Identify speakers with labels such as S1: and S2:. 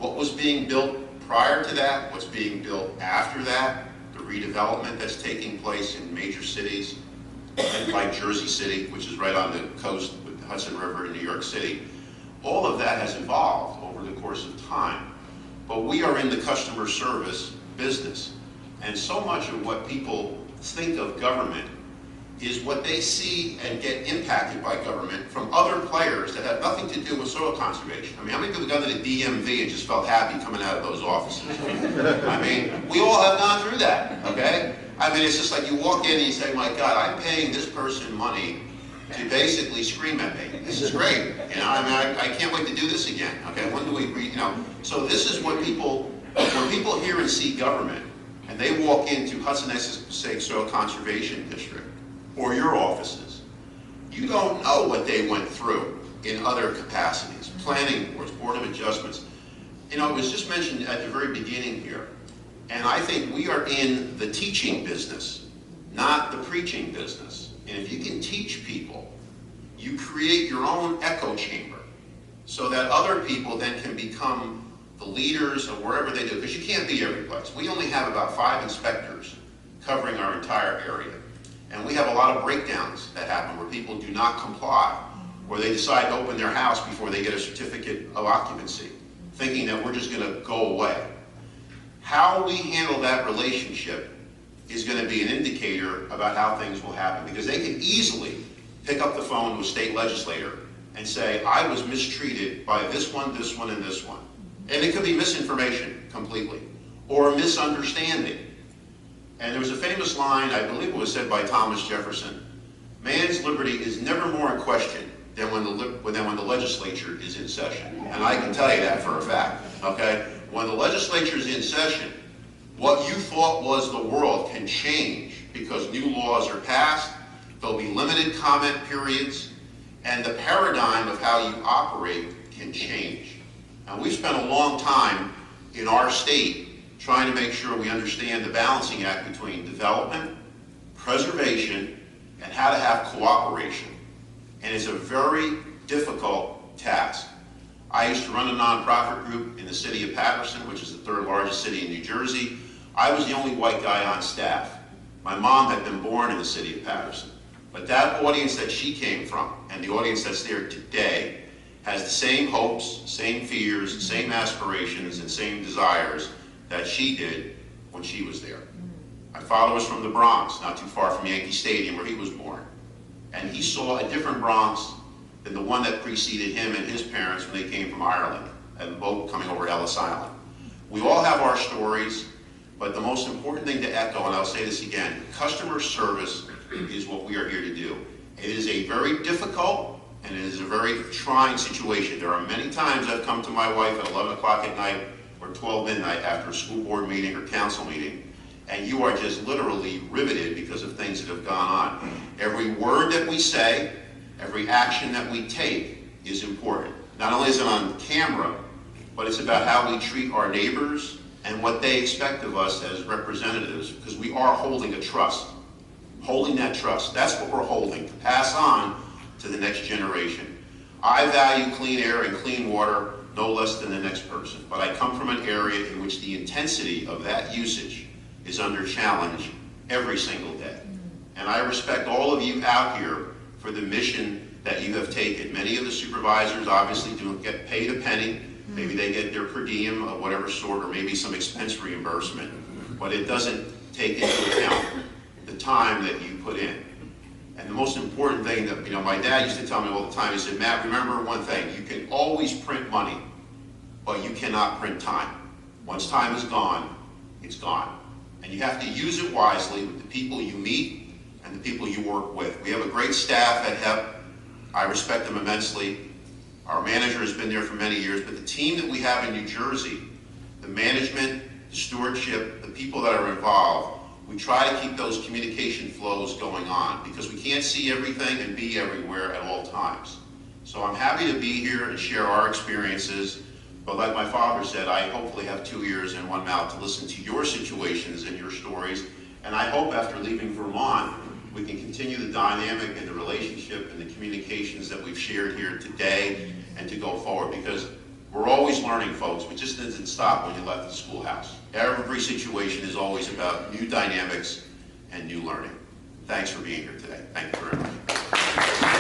S1: what was being built prior to that, what's being built after that, the redevelopment that's taking place in major cities, like Jersey City, which is right on the coast with the Hudson River in New York City. All of that has evolved over the course of time. But we are in the customer service business. And so much of what people think of government is what they see and get impacted by government from other players that have nothing to do with soil conservation. I mean, how many people have gone to the DMV and just felt happy coming out of those offices? I mean, we all have gone through that, okay? I mean, it's just like you walk in and you say, my God, I'm paying this person money to basically scream at me. This is great, you know, I mean, I can't wait to do this again, okay? When do we, you know? So this is what people, when people hear and see government, and they walk into Hudson, Essex, Passaic Soil Conservation District, or your offices, you don't know what they went through in other capacities, planning boards, board of adjustments. You know, it was just mentioned at the very beginning here, and I think we are in the teaching business, not the preaching business. And if you can teach people, you create your own echo chamber so that other people then can become the leaders of wherever they do, because you can't be every place. We only have about 5 inspectors covering our entire area. And we have a lot of breakdowns that happen where people do not comply, or they decide to open their house before they get a certificate of occupancy, thinking that we're just going to go away. How we handle that relationship is going to be an indicator about how things will happen, because they can easily pick up the phone to a state legislator and say, I was mistreated by this one, and this one. And it could be misinformation completely, or a misunderstanding. And there was a famous line, I believe it was said by Thomas Jefferson, man's liberty is never more in question than when the legislature is in session. And I can tell you that for a fact, okay? When the legislature is in session, what you thought was the world can change because new laws are passed, there'll be limited comment periods, and the paradigm of how you operate can change. And we've spent a long time in our state trying to make sure we understand the balancing act between development, preservation, and how to have cooperation. And it's a very difficult task. I used to run a nonprofit group in the city of Paterson, which is the 3rd largest city in New Jersey. I was the only white guy on staff. My mom had been born in the city of Paterson. But that audience that she came from, and the audience that's there today, has the same hopes, same fears, same aspirations, and same desires that she did when she was there. My father was from the Bronx, not too far from Yankee Stadium where he was born. And he saw a different Bronx than the one that preceded him and his parents when they came from Ireland, and both coming over Ellis Island. We all have our stories, but the most important thing to echo, and I'll say this again, customer service is what we are here to do. It is a very difficult and it is a very trying situation. There are many times I've come to my wife at 11 o'clock at night or 12 midnight after a school board meeting or council meeting, and you are just literally riveted because of things that have gone on. Every word that we say, every action that we take is important. Not only is it on camera, but it's about how we treat our neighbors and what they expect of us as representatives, because we are holding a trust. Holding that trust, that's what we're holding, to pass on to the next generation. I value clean air and clean water no less than the next person, but I come from an area in which the intensity of that usage is under challenge every single day. And I respect all of you out here for the mission that you have taken. Many of the supervisors obviously don't get paid a penny. Maybe they get their per diem of whatever sort, or maybe some expense reimbursement, but it doesn't take into account the time that you put in. And the most important thing that, my dad used to tell me all the time, he said, Matt, remember one thing, you can always print money, but you cannot print time. Once time is gone, it's gone. And you have to use it wisely with the people you meet and the people you work with. We have a great staff at HEP. I respect them immensely. Our manager has been there for many years, but the team that we have in New Jersey, the management, the stewardship, the people that are involved, we try to keep those communication flows going on because we can't see everything and be everywhere at all times. So I'm happy to be here and share our experiences, but like my father said, I hopefully have 2 ears and 1 mouth to listen to your situations and your stories, and I hope after leaving Vermont, we can continue the dynamic and the relationship and the communications that we've shared here today and to go forward, because We're always learning, folks. We just didn't stop when you left the schoolhouse. Every situation is always about new dynamics and new learning. Thanks for being here today. Thank you very much.